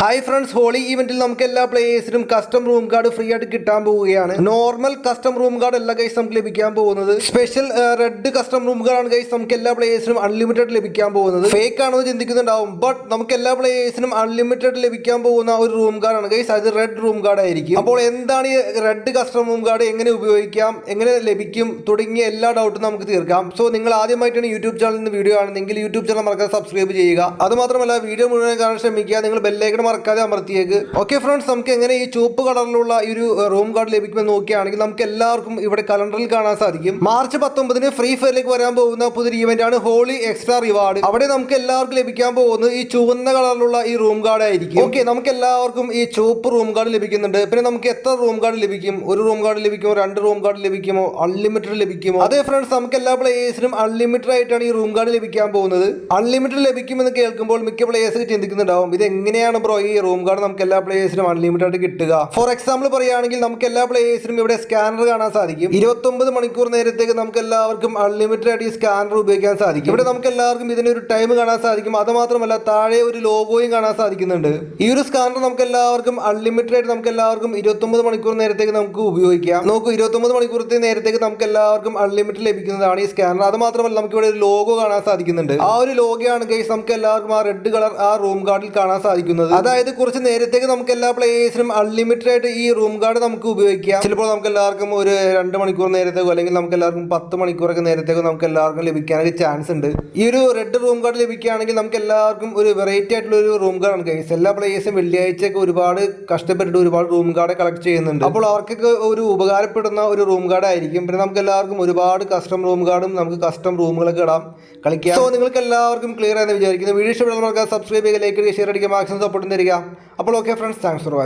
Hi friends, holy ഈവെന്റിൽ നമുക്ക് എല്ലാ പ്ലേയേഴ്സിനും custom room card free ആയിട്ട് കിട്ടാൻ പോവുകയാണ്. നോർമൽ കസ്റ്റം റൂം കാർഡ് അല്ല ഗൈസ് നമുക്ക് ലഭിക്കാൻ പോകുന്നത്. Special red custom room card ആണ് ഗൈസ് നമുക്ക് എല്ലാ പ്ലേയേഴ്സിനും അൺലിമിറ്റഡ് ലഭിക്കാൻ പോകുന്നത്. ഫേക്ക് ആണെന്ന് ചിന്തിക്കുന്നുണ്ടാവും, ബട്ട് നമുക്ക് എല്ലാ പ്ലേയേഴ്സിനും അൺലിമിറ്റഡ് ലഭിക്കാൻ പോകുന്ന ഒരു റൂം കാർഡ് ആണ് ഗൈസ്. അത് റെഡ് റൂം കാർഡ് ആയിരിക്കും. അപ്പോൾ എന്താണ് ഈ റെഡ് കസ്റ്റം റൂം കാർഡ്, എങ്ങനെ ഉപയോഗിക്കാം, എങ്ങനെ ലഭിക്കും തുടങ്ങിയ എല്ലാ ഡൗട്ടും നമുക്ക് തീർക്കാം. സോ നിങ്ങൾ ആദ്യമായിട്ടാണ് യൂട്യൂബ് ചാനലിൽ നിന്ന് വീഡിയോ ആണെന്നെങ്കിൽ യൂട്യൂബ് ചാനൽ മറക്കാതെ സബ്സ്ക്രൈബ് ചെയ്യുക. അത് മാത്രമല്ല വീഡിയോ മുഴുവൻ കാണാൻ ശ്രമിക്കുക. നിങ്ങൾ ബെല്ലൈക്കൺ മറക്കാതെ അമർത്തിയേക്ക്. ഓക്കെ ഫ്രണ്ട്സ്, നമുക്ക് എങ്ങനെ ഈ ചുവപ്പ് കളറിലുള്ള ഈ ഒരു റൂം കാർഡ് ലഭിക്കുമെന്ന് നോക്കുകയാണെങ്കിൽ നമുക്ക് എല്ലാവർക്കും ഇവിടെ കലണ്ടറിൽ കാണാൻ സാധിക്കും. മാർച്ച് 19 ഫ്രീ ഫയറിലേക്ക് വരാൻ പോകുന്ന പുതിയ ഈവന്റ് ആണ് ഹോളി എക്സ്ട്രാ റിവാർഡ്. അവിടെ നമുക്ക് എല്ലാവർക്കും ലഭിക്കാൻ പോകുന്നത് ഈ ചുവന്ന കളറിലുള്ള ഈ റൂം കാർഡ് ആയിരിക്കും. ഓക്കെ, നമുക്ക് എല്ലാവർക്കും ഈ ചുവപ്പ് റൂം കാർഡ് ലഭിക്കുന്നുണ്ട്. പിന്നെ നമുക്ക് എത്ര റൂം കാർഡ് ലഭിക്കും? ഒരു റൂം കാർഡ് ലഭിക്കുമോ, 2 റൂം കാർഡ് ലഭിക്കുമോ, അൺലിമിറ്റഡ് ലഭിക്കുമോ? അതെ ഫ്രണ്ട്സ്, നമുക്ക് എല്ലാ പ്ലേയേഴ്സിനും അൺലിമിറ്റഡ് ആയിട്ടാണ് ഈ റൂം കാർഡ് ലഭിക്കാൻ പോകുന്നത്. അൺലിമിറ്റഡ് ലഭിക്കുമെന്ന് കേൾക്കുമ്പോൾ മിക്ക പ്ലേയേഴ്സ് ചിന്തിക്കുന്നുണ്ടാവും, ഇത് എങ്ങനെയാണ് ബ്രോ ഈ റൂം കാർഡ് നമുക്ക് എല്ലാ പ്ലേയേഴ്സിനും അൺലിമിറ്റഡ് ആയിട്ട് കിട്ടുക? ഫോർ എക്സാമ്പിൾ പറയുകയാണെങ്കിൽ നമുക്ക് എല്ലാ പ്ലേയേഴ്സിനും ഇവിടെ സ്കാനർ കാണാൻ സാധിക്കും. 29 മണിക്കൂർ നേരത്തേക്ക് നമുക്ക് എല്ലാവർക്കും അൺലിമിറ്റഡ് ആയിട്ട് ഈ സ്കാനർ ഉപയോഗിക്കാൻ സാധിക്കും. ഇവിടെ നമുക്ക് എല്ലാവർക്കും ഇതിനൊരു ടൈം കാണാൻ സാധിക്കും. അത് മാത്രമല്ല താഴെ ഒരു ലോഗോയും കാണാൻ സാധിക്കുന്നുണ്ട്. ഈ ഒരു സ്കാനർ നമുക്ക് എല്ലാവർക്കും അൺലിമിറ്റഡ് ആയിട്ട് നമുക്ക് എല്ലാവർക്കും 29 മണിക്കൂർ നേരത്തേക്ക് നമുക്ക് ഉപയോഗിക്കാം. നോക്കൂ, 29 മണിക്കൂറത്തെ നേരത്തേക്ക് നമുക്ക് എല്ലാവർക്കും അൺലിമിറ്റഡ് ലഭിക്കുന്നതാണ് ഈ സ്കാനർ. അത് മാത്രമല്ല നമുക്ക് ഇവിടെ ഒരു ലോഗോ കാണാൻ സാധിക്കുന്നുണ്ട്. ആ ഒരു ലോഗോയാണ് ഗൈസ് നമുക്ക് എല്ലാവർക്കും ആ റെഡ് കളർ ആ റൂം കാർഡിൽ കാണാൻ സാധിക്കുന്നത്. അതായത് കുറച്ച് നേരത്തേക്ക് നമുക്ക് എല്ലാ പ്ലേയേഴ്സിനും അൺലിമിറ്റഡ് ആയിട്ട് ഈ റൂം കാർഡ് നമുക്ക് ഉപയോഗിക്കാം. ചിലപ്പോൾ നമുക്ക് എല്ലാവർക്കും ഒരു 2 മണിക്കൂർ നേരത്തേക്കോ അല്ലെങ്കിൽ നമുക്ക് എല്ലാവർക്കും 10 മണിക്കൂറൊക്കെ നേരത്തേക്കോ നമുക്ക് എല്ലാവർക്കും ലഭിക്കാനൊരു ചാൻസ് ഉണ്ട്. ഈ ഒരു റെഡ് റൂം കാർഡ് ലഭിക്കുകയാണെങ്കിൽ നമുക്ക് എല്ലാവർക്കും ഒരു വെറൈറ്റി ആയിട്ടുള്ള ഒരു റൂം കാർഡ് ആണ് ഗൈസ്. എല്ലാ പ്ലേയേഴ്സും വെള്ളിയാഴ്ചയൊക്കെ ഒരുപാട് കഷ്ടപ്പെട്ടിട്ട് ഒരുപാട് റൂം കാർഡ് കളക്ട് ചെയ്യുന്നുണ്ട്. അപ്പോൾ അവർക്കൊക്കെ ഒരു ഉപകാരപ്പെടുന്ന ഒരു റൂം കാർഡ് ആയിരിക്കും. പിന്നെ നമുക്ക് എല്ലാവർക്കും ഒരുപാട് കസ്റ്റം റൂം കാർഡും നമുക്ക് കസ്റ്റം റൂമുകളൊക്കെ ഇടാം, കളിക്കാം. സോ നിങ്ങൾക്ക് എല്ലാവർക്കും ക്ലിയർ ആണെന്ന് വിചാരിക്കുന്നു. വീഡിയോ ഇഷ്ടപ്പെടാൻ സബ്സ്ക്രൈബ് ചെയ്യുക, ലൈക്ക് ചെയ്യുക, ഷെയർ അടിക്കുക, മാക്സിമം സപ്പോർട്ടും തരിക. അപ്പോൾ okay friends, thanks for watching.